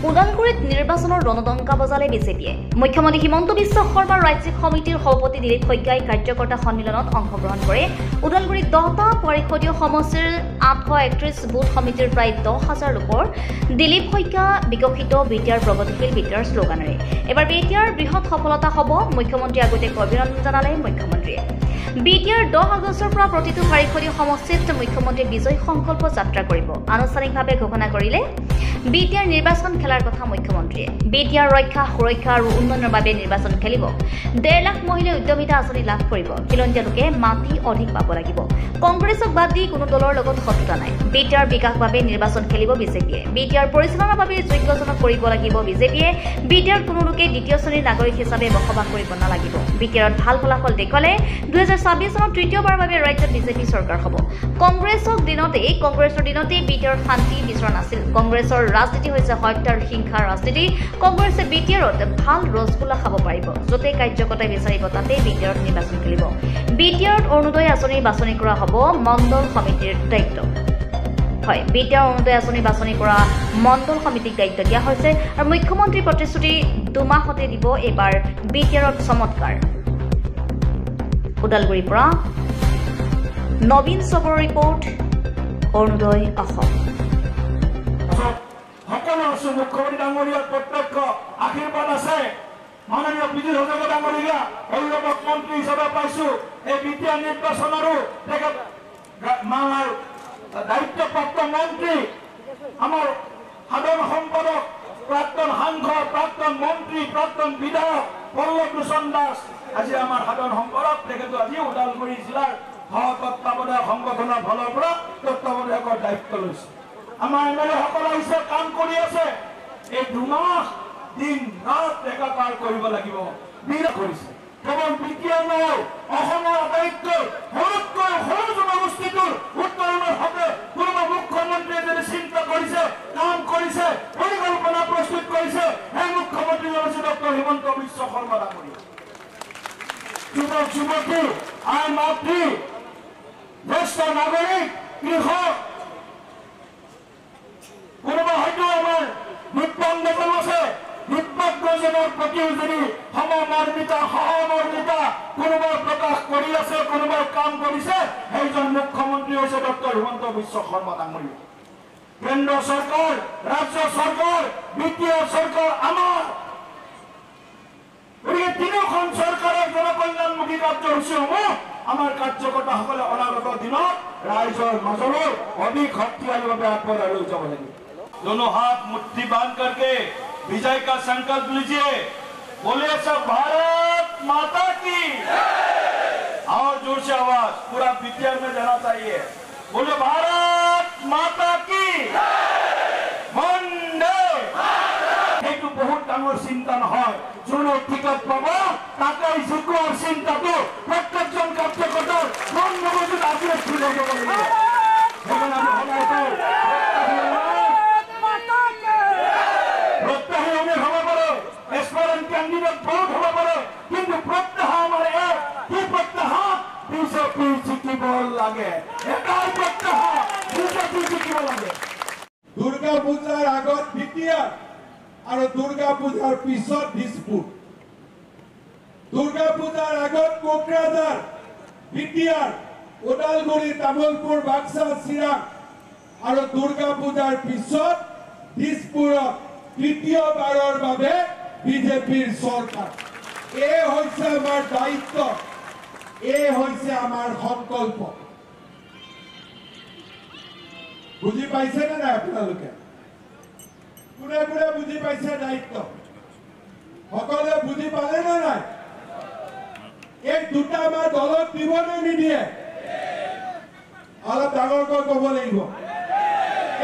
ওদালগুৰিত নিৰ্বাচনৰ ৰণদংকা বজালে বিজেপিয়ে। মুখ্যমন্ত্ৰী হিমন্ত বিশ্ব শৰ্মাৰ ৰাজ্যিক সমিতিৰ সভাপতি দিলীপ শইকীয়াই কাৰ্যকৰ্তা সন্মিলনত অংশগ্ৰহণ কৰে। ওদালগুৰিত 10টা পৰিষদীয় সমষ্টিৰ 831 বুথ সমিতিৰ প্ৰায় 10,000 লোকৰ দিলীপ শইকীয়া বিকশিত বিটিআৰ প্ৰগতিশীল বিটিআৰ শ্লোগানেৰে। এবাৰ বিটিআৰ বৃহৎ সফলতা হ'ব, মুখ্যমন্ত্ৰী আগতীয়াকৈ অভিনন্দন জনালে মুখ্যমন্ত্ৰীয়ে। বিটিআৰ 10 আগষ্টৰ পৰা প্ৰতিটো পৰিষদীয় সমষ্টিত মুখ্যমন্ত্ৰীয়ে বিজয় সংকল্প যাত্ৰা কৰিব। আনুষ্ঠানিকভাৱে ঘোষণা কৰিলে বিটিআৰ নিৰ্বাচন খেলাৰ কথা মুখ্যমন্ত্ৰীয়ে। বিটিআৰ ৰক্ষা, সুৰক্ষা আৰু উন্নয়নৰ বাবে নিৰ্বাচন খেলিব। 1.5 লাখ মহিলাই উদ্যমিতা আঁচনি লাভ কৰিব। খিলঞ্জীয়া লোকে মাটি অধিক পাব লাগিব। কংগ্ৰেছক বাদ দি কোনো দলৰ লগত শত্ৰুতা নাই। বিটিআৰ বিকাশ বাবে নিৰ্বাচন খেলিব বিজেপিয়ে। বিটিআৰ পৰিচালনাৰ বাবে যোগ্যজনক কৰিব লাগিব বিজেপিয়ে। বিটিআৰ কোনো লোকে দ্বিতীয় শ্ৰেণীৰ নাগৰিক হিচাপে বসবাস কৰিব নালাগিব। বিটিআৰত ভাল ফলাফল দেখুৱালে 2026 চনত তৃতীয়বাৰৰ বাবে ৰাজ্যত বিজেপি চৰকাৰ হ'ব। কংগ্ৰেছৰ দিনতেই বিটিআৰ শান্তি বিচৰা নাছিল। কংগ্ৰেছৰ ৰাজনীতি হৈছে হত্যাৰ হিংসাৰ ৰাজনীতি। কংগ্ৰেছে বিটিআৰত ভাল ৰসগোল্লা খাব পাৰিব। য'তে কাৰ্যকৰ্তাই বিচাৰিব তাতেই বিটিআৰত নিৰ্বাচন খেলিব। বিটিআৰত অৰুণোদয় আঁচনি বাছনি কৰা হ'ব মণ্ডল সমিতিৰ দায়িত্ব। হয়, বিটিআৰ অৰুণোদয় আঁচনি বাছনি কৰা মণ্ডল সমিতিক দায়িত্ব দিয়া হৈছে আৰু মুখ্যমন্ত্ৰীৰ প্ৰতিশ্ৰুতি 2 মাহতে দিব এইবাৰ বিটিআৰত চমৎকাৰ। ওদালগুৰিৰ পৰা নবীন চবৰৰ ৰিপৰ্ট, অৰুণোদয় অসম। মুখ্যমন্ত্ৰী ডাঙৰীয়াৰ প্ৰত্যক্ষ আশীৰ্বাদ আছে। মাননীয় বিজয় হাজৰিকা ডাঙৰীয়া অভিভাৱক মন্ত্ৰী হিচাপে পাইছো। এই বিটিআৰ নিৰ্বাচনৰো দায়িত্বপ্ৰাপ্ত মন্ত্ৰী আমাৰ সাধাৰণ সম্পাদক, প্ৰাক্তন সাংসদ, প্ৰাক্তন মন্ত্ৰী, প্ৰাক্তন বিধায়ক পল্লৱ লোচন দাস আজি আমাৰ সাধাৰণ সম্পাদক। তেখেতে আজি ওদালগুৰি জিলাৰ তত্ত্বাৱধায়ক সংগঠনৰ ফালৰ পৰা তত্ত্বাৱধায়কৰ দায়িত্ব লৈছে। আমাৰ এমএলএ সকল আহিছে, কাম কৰি আছে। এই 2 মাহ দিন ৰাত একাকাৰ কৰিব লাগিব। বিৰাট কৰিছে। কেৱল বিটিআৰ নহয়, অসমৰ আটাইতকৈ সৰুতকৈ সৰু জনগোষ্ঠীটোৰ উত্তৰণৰ হকে কোনোবা মুখ্যমন্ত্ৰীয়ে যদি চিন্তা কৰিছে, কাম কৰিছে, পৰিকল্পনা প্ৰস্তুত কৰিছে, সেই মুখ্যমন্ত্ৰী হৈছে ডক্টৰ হিমন্ত বিশ্ব শৰ্মা ডাঙৰীয়া। যুৱক যুৱতী, আই মাতৃ, জ্যেষ্ঠ নাগৰিক, কৃষক, কোনোবা হয়তো আমাৰ দিব্যাংগজন আছে, দিব্যাংগজনৰ প্ৰতিও যদি সমমৰ্মিতা, সহমৰ্মিতা কোনোবাই প্ৰকাশ কৰি আছে, কোনোবাই কাম কৰিছে, সেইজন মুখ্যমন্ত্ৰী হৈছে ডক্টৰ হিমন্ত বিশ্ব শৰ্মা ডাঙৰীয়া। কেন্দ্ৰ চৰকাৰ, ৰাজ্য চৰকাৰ, বিটিআৰ চৰকাৰ আমাৰ। গতিকে 3খন চৰকাৰৰ জনকল্যাণমুখী কাৰ্যসূচীসমূহ আমাৰ কাৰ্যকৰ্তাসকলে অনাগত দিনত ৰাইজৰ মাজলৈ অধিক শক্তিশালীভাৱে আগবঢ়াই লৈ যাব লাগিব। दोनों हाथ मुट्ठी बांध करके विजय का संकल्प लीजिए। बोलिए सब भारत माता की। और जोर से आवाज पूरा बिटिआर में जाना चाहिए। बोले भारत माता की। वंदे এইটো বহুত ডাঙৰ চিন্তা নহয়। যোনে টিকট পাব তাকে জিকোৱাৰ চিন্তাটো প্ৰত্যেকজন কাৰ্যকৰ্তাৰ মন মগজুত আজিয়ে খুলি যাব লাগিব। সেইকাৰণে আমি সদায় কওঁ कैंडिडेट बहुत होना पड़े, किंतु प्रत्याह हमारे एक प्रत्याह बीजेपी जितिब लगे। दुर्गा पूजार आगत बिटिआर और दुर्गा पूजार पिছত दिसपुर। दुर्गा पूजार आगत कोकराझार, बिटिआर, ओदालगुरि, तामुलपुर, बाक्सा, चिराग और दुर्गा पूजार पिছত दिसपुरत तृतीयबाৰৰ বাবে বিজেপিৰ চৰকাৰ। এই হৈছে আমাৰ দায়িত্ব, এই হৈছে আমাৰ সংকল্প। বুজি পাইছে নে নাই আপোনালোকে? কোনে কোনে বুজি পাইছে দায়িত্ব? সকলোৱে বুজি পালে নে নাই? এই 2টা আমাৰ দলত দিব নে নিদিয়ে? অলপ ডাঙৰকৈ ক'ব লাগিব।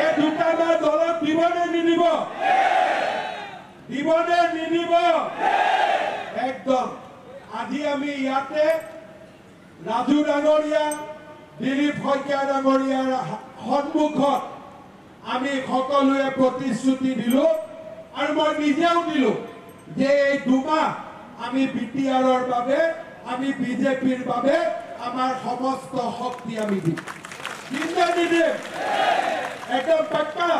এই 2টা আমাৰ দলত দিব নে নিদিব? দিবনে নিদিব? একদম। আজি আমি ইয়াতে ৰাজু ডাঙৰীয়া, দিলীপ শইকীয়া ডাঙৰীয়াৰ সন্মুখত আমি সকলোৱে প্ৰতিশ্ৰুতি দিলো আৰু মই নিজেও দিলো যে এই 2 মাহ আমি বিটিআৰৰ বাবে, আমি বিজেপিৰ বাবে আমাৰ সমস্ত শক্তি আমি দিম। দিম। একদম পাক্কা।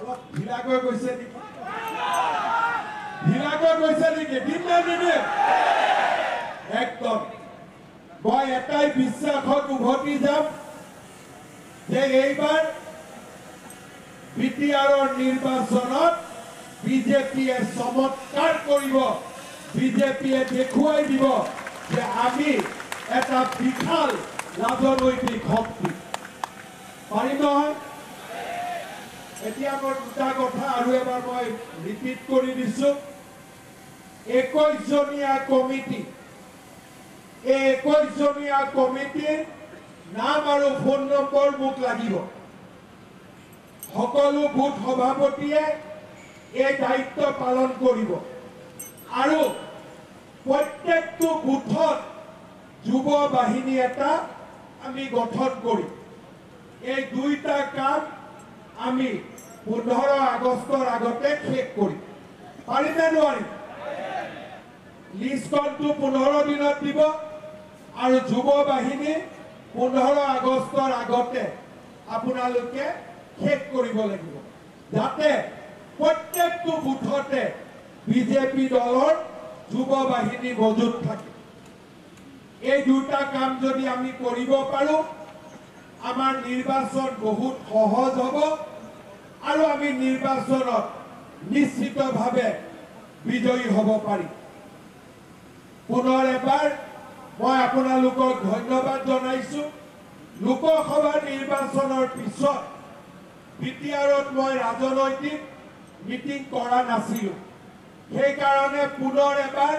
অলপ ঢিলাকৈ গৈছে নেকি দিম নে নিদিম একদম মই এটাই বিশ্বাসত উভতি যাম যে এইবাৰ বিটিআৰৰ নিৰ্বাচনত বিজেপিয়ে চমৎকাৰ কৰিব বিজেপিয়ে দেখুৱাই দিব যে আমি এটা বিশাল ৰাজনৈতিক শক্তি পাৰিম নহয় এতিয়া মই দুটা কথা আৰু এবাৰ মই ৰিপিট কৰি দিছোঁ 21 জনীয়া কমিটি এই 21 জনীয়া কমিটিৰ নাম আৰু ফোন নম্বৰ মোক লাগিব সকলো বুথ সভাপতিয়ে এই দায়িত্ব পালন কৰিব আৰু প্ৰত্যেকটো বুথত যুৱ বাহিনী এটা আমি গঠন কৰিম এই দুইটা কাম আমি 15 আগষ্টৰ আগতে শেষ কৰিম পাৰিম নে নোৱাৰিম লিষ্টখনটো 15 দিনত দিব আৰু যুৱ বাহিনী 15 আগষ্টৰ আগতে আপোনালোকে শেষ কৰিব লাগিব যাতে প্ৰত্যেকটো বুথতে বিজেপি দলৰ যুৱ বাহিনী মজুত থাকে এই দুটা কাম যদি আমি কৰিব পাৰো আমাৰ নিৰ্বাচন বহুত সহজ হ'ব আৰু আমি নিৰ্বাচনত নিশ্চিতভাৱে বিজয়ী হ'ব পাৰিম পুনৰ এবাৰ মই আপোনালোকক ধন্যবাদ জনাইছো লোকসভা নিৰ্বাচনৰ পিছত বিটিআৰত মই ৰাজনৈতিক মিটিং কৰা নাছিলো সেই কাৰণে পুনৰ এবাৰ